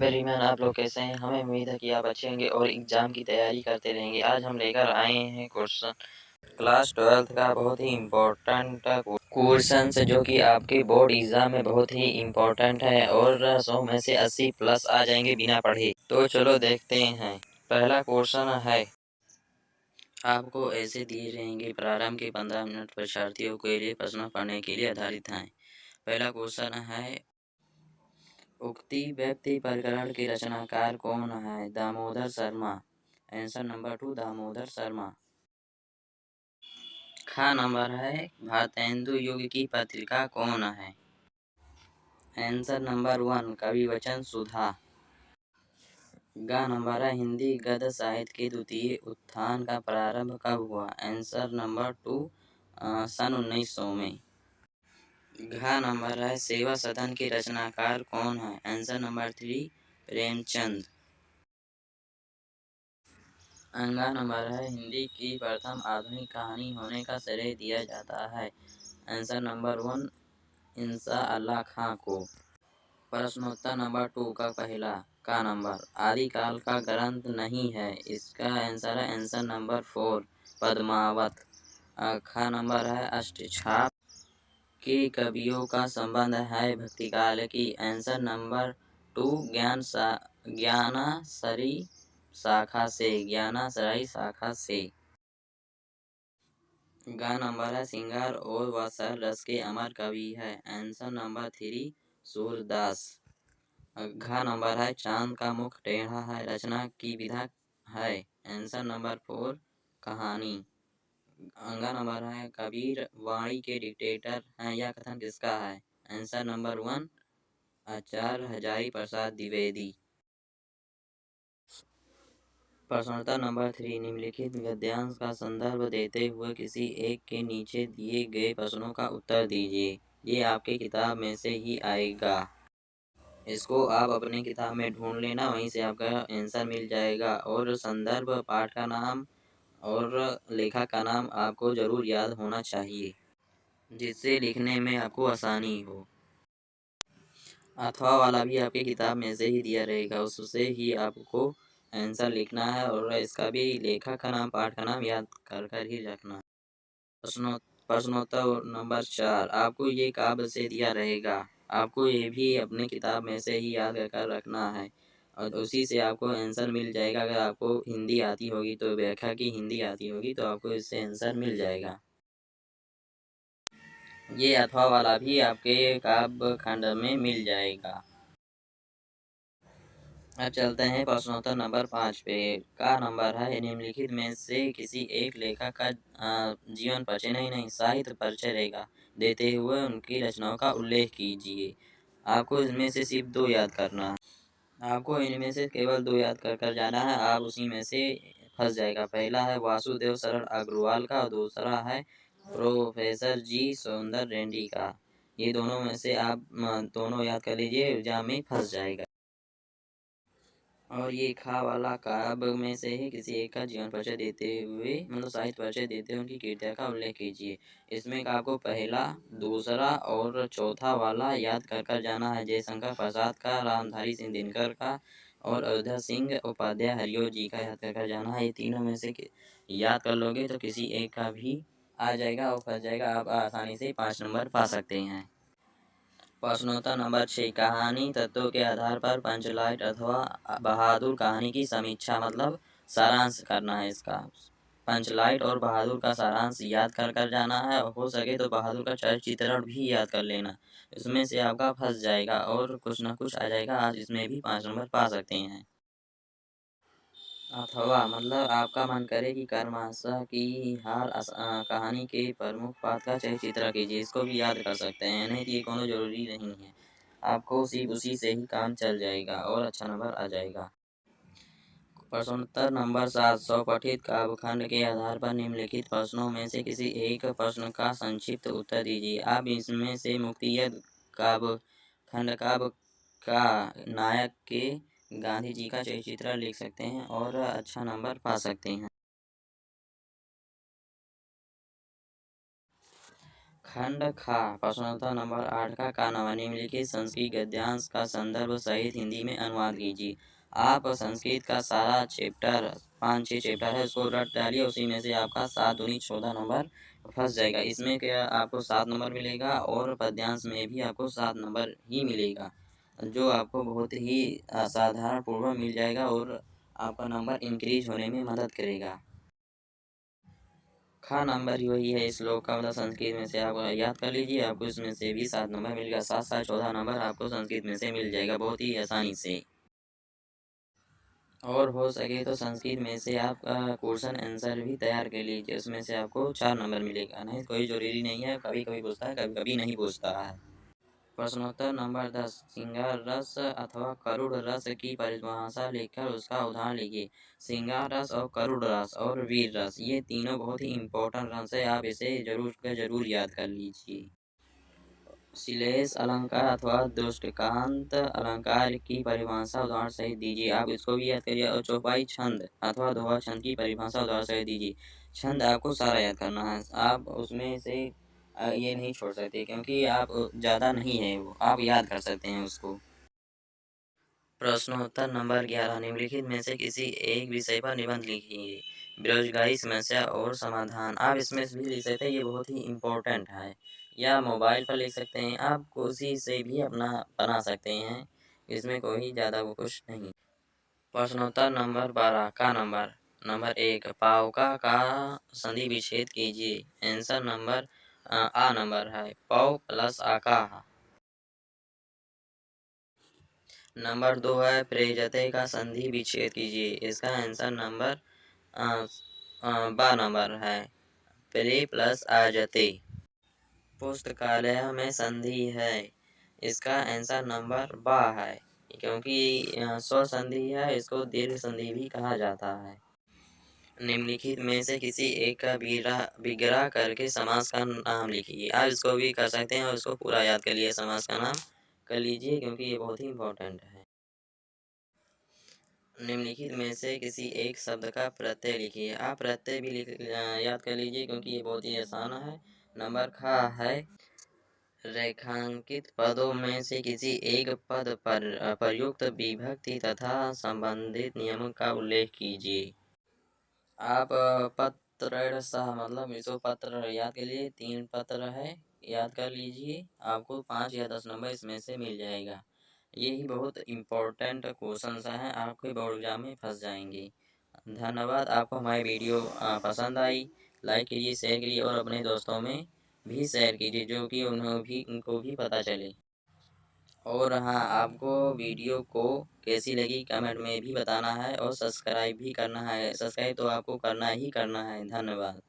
Everyone, आप लोग कैसे हैं? हमें उम्मीद है कि आप अच्छे होंगे और एग्ज़ाम की तैयारी करते रहेंगे। आज हम लेकर आए हैं क्वेश्चन क्लास 12th का बहुत ही इम्पोर्टेंट क्वेश्चन जो कि आपके बोर्ड एग्ज़ाम में बहुत ही इम्पोर्टेंट है और 100 में से 80 प्लस आ जाएंगे बिना पढ़े। तो चलो देखते हैं। पहला क्वेश्चन है, आपको ऐसे दिए रहेंगे प्रारंभ के 15 मिनट परीक्षार्थियों के लिए प्रश्न पढ़ने के लिए आधारित हैं। पहला क्वेश्चन है, उक्ति व्यक्ति प्रकरण के रचनाकार कौन है? दामोदर शर्मा। Answer number 2 Damodar Sharma. खा नंबर है, भारतेंदु युग की पत्रिका कौन है? आंसर नंबर 1 कवि वचन सुधा। गा नंबर है, हिंदी गद्य साहित्य के द्वितीय उत्थान का प्रारंभ कब हुआ? आंसर नंबर 2 सन 1900 में। घा नंबर है, सेवा सदन के रचनाकार कौन है? Answer number 3 Premchand. अंगा नंबर है, हिंदी की प्रथम आधुनिक कहानी होने का श्रेय दिया जाता है? आंसर नंबर 1 इंसा अल्लाह खां को। प्रश्नोत्तर नंबर 2 का पहला का नंबर आदिकाल का ग्रंथ नहीं है, इसका आंसर है आंसर नंबर 4 पद्मावत। खा नंबर है, अष्टछाप के कवियों का संबंध है भक्तिकाल की? आंसर नंबर 2 ज्ञानासरी शाखा से, ज्ञानाश्रयी शाखा से। गा नंबर है, सिंगार और वात्सल रस के अमर कवि है? Answer number 3 Surdas. घा नंबर है, चांद का मुख टेढ़ा है, रचना की विधा है? आंसर नंबर 4 कहानी। अंगा नंबर है, कबीर वाणी के डिक्टेटर हैं, यह कथन किसका है? आंसर नंबर 1 आचार्य हजारी प्रसाद द्विवेदी। प्रश्नोत्तर नंबर 3 निम्नलिखित गद्यांश का संदर्भ देते हुए किसी एक के नीचे दिए गए प्रश्नों का उत्तर दीजिए। ये आपके किताब में से ही आएगा, इसको आप अपने किताब में ढूंढ लेना, वहीं से आपका आंसर मिल जाएगा। और संदर्भ पाठ का नाम और लेखक का नाम आपको जरूर याद होना चाहिए, जिससे लिखने में आपको आसानी हो। अथवा वाला भी आपकी किताब में से ही दिया रहेगा, उससे ही आपको आंसर लिखना है और इसका भी लेखक का नाम पाठ का नाम याद कर ही रखना। प्रश्नोत्तर नंबर 4 आपको ये काव्य से दिया रहेगा, आपको ये भी अपने किताब में से ही याद कर रखना है और उसी से आपको आंसर मिल जाएगा। अगर आपको हिंदी आती होगी तो व्याख्या की हिंदी आती होगी तो आपको इससे आंसर मिल जाएगा। ये अथवा वाला भी आपके काव्य खंड में मिल जाएगा। अब चलते हैं प्रश्नोत्तर नंबर 5 पे। का नंबर है, निम्नलिखित में से किसी एक लेखक का जीवन परिचय नहीं साहित्य परिचय रहेगा देते हुए उनकी रचनाओं का उल्लेख कीजिए। आपको इसमें से सिर्फ 2 याद करना है, आपको इनमें से केवल 2 याद कर जाना है, आप उसी में से फंस जाएगा। पहला है वासुदेव शरण अग्रवाल का और दूसरा है प्रोफेसर जी सौंदर रेड्डी का। ये दोनों में से आप दोनों याद कर लीजिए, एग्जाम में फंस जाएगा। और ये खा वाला काव्य में से ही किसी एक का जीवन परिचय देते हुए मतलब साहित्य परिचय देते हुए उनकी कृतियों का उल्लेख कीजिए। इसमें आपको पहला, दूसरा और चौथा वाला याद कर जाना है। जयशंकर प्रसाद का, रामधारी सिंह दिनकर का और अयोध्या सिंह उपाध्याय हरिओ जी का याद कर जाना है। ये तीनों में से याद कर लोगे तो किसी एक का भी आ जाएगा और फंस जाएगा, आप आसानी से 5 नंबर पा सकते हैं। प्रश्नोत्तर नंबर 6 कहानी तत्वों के आधार पर पंचलाइट अथवा बहादुर कहानी की समीक्षा मतलब सारांश करना है। इसका पंचलाइट और बहादुर का सारांश याद कर जाना है और हो सके तो बहादुर का चरित्रण भी याद कर लेना, इसमें से आपका फंस जाएगा और कुछ ना कुछ आ जाएगा। आज इसमें भी 5 नंबर पा सकते हैं। अथवा मतलब आपका मन करे कि कर्माशा की हार कहानी के प्रमुख पात्र का चरित्र कीजिए, इसको भी याद कर सकते हैं, नहीं कि ये कोनो जरूरी नहीं है, आपको सिर्फ उसी से ही काम चल जाएगा और अच्छा नंबर आ जाएगा। प्रश्नोत्तर नंबर 7 स्वपठित काव्यखंड के आधार पर निम्नलिखित प्रश्नों में से किसी एक प्रश्न का संक्षिप्त उत्तर दीजिए। आप इसमें से मुक्तियद काव्यखंड काव्य का नायक के गांधी जी का चरित्र लिख सकते हैं और अच्छा नंबर पा सकते हैं। खंड खा प्रश्नोत्तर नंबर 8 का नाम निम्नलिखित संस्कृत गद्यांश का संदर्भ सहित हिंदी में अनुवाद कीजिए। आप संस्कृत का सारा चैप्टर 5-6 चैप्टर है उसको रट डालिए, उसी में से आपका 7 दूनी 14 नंबर फंस जाएगा। इसमें क्या आपको 7 नंबर मिलेगा और पद्यांश में भी आपको 7 नंबर ही मिलेगा, जो आपको बहुत ही असाधारण पूर्वक मिल जाएगा और आपका नंबर इंक्रीज होने में मदद करेगा। खा नंबर ही वही है श्लोक का, मतलब संस्कृत में से आप याद कर लीजिए, आपको इसमें से भी 7 नंबर मिलेगा। 7-7 14 नंबर आपको संस्कृत में से मिल जाएगा बहुत ही आसानी से। और हो सके तो संस्कृत में से आप क्वेश्चन आंसर भी तैयार कर लीजिए, उसमें से आपको 4 नंबर मिलेगा। नहीं कोई जरूरी नहीं है, कभी कभी पूछता है कभी कभी नहीं पूछता है। प्रश्नोत्तर नंबर 10 श्रृंगार रस अथवा करुण रस की परिभाषा लिखकर उसका उदाहरण लिखिए। श्रृंगार रस और करुण रस और वीर रस ये तीनों बहुत ही इंपॉर्टेंट रस है, आप इसे जरूर याद कर लीजिए। श्लेष अलंकार अथवा दुष्टकांत अलंकार की परिभाषा उदाहरण सहित दीजिए, आप इसको भी याद करिए। और चौपाई छंद अथवा दोहा छंद की परिभाषा उदाहरण सहित दीजिए। छंद आपको सारा याद करना है, आप उसमें से ये नहीं छोड़ सकते क्योंकि आप ज़्यादा नहीं है वो, आप याद कर सकते हैं उसको। प्रश्नोत्तर नंबर 11 निम्नलिखित में से किसी एक विषय पर निबंध लिखिए। बेरोजगारी समस्या और समाधान, आप इसमें भी लिख सकते हैं, ये बहुत ही इम्पोर्टेंट है। या मोबाइल पर लिख सकते हैं, आप कोई से भी अपना बना सकते हैं, इसमें कोई ज़्यादा वो कुछ नहीं। प्रश्नोत्तर नंबर 12 का नंबर 1 पावका का संधि विच्छेद कीजिए। आंसर नंबर आ नंबर है पाव प्लस आका। नंबर 2 है प्रेजते का संधि विच्छेद कीजिए, इसका आंसर नंबर बा नंबर है प्रे प्लस आजते। पुस्तकालय में संधि है, इसका आंसर नंबर बा है, क्योंकि स्व संधि है, इसको दीर्घ संधि भी कहा जाता है। निम्नलिखित में से किसी एक का विग्रह करके समास का नाम लिखिए, आप इसको भी कर सकते हैं और इसको पूरा याद कर लिए समास का नाम कर लीजिए क्योंकि ये बहुत ही इम्पोर्टेंट है। निम्नलिखित में से किसी एक शब्द का प्रत्यय लिखिए, आप प्रत्यय भी याद कर लीजिए क्योंकि ये बहुत ही आसान है। नंबर खा है रेखांकित पदों में से किसी एक पद पर प्रयुक्त विभक्ति तथा संबंधित नियमों का उल्लेख कीजिए। आप पत्र सह मतलब इसको पत्र याद के लिए 3 पत्र है, याद कर लीजिए, आपको 5 या 10 नंबर इसमें से मिल जाएगा। यही बहुत इम्पोर्टेंट क्वेश्चन हैं, आपके बोर्ड एग्जाम में फंस जाएंगे। धन्यवाद। आपको हमारी वीडियो पसंद आई, लाइक कीजिए, शेयर कीजिए और अपने दोस्तों में भी शेयर कीजिए, जो कि उनको भी पता चले। और हाँ, आपको वीडियो को कैसी लगी कमेंट में भी बताना है और सब्सक्राइब भी करना है। सब्सक्राइब तो आपको करना ही करना है। धन्यवाद।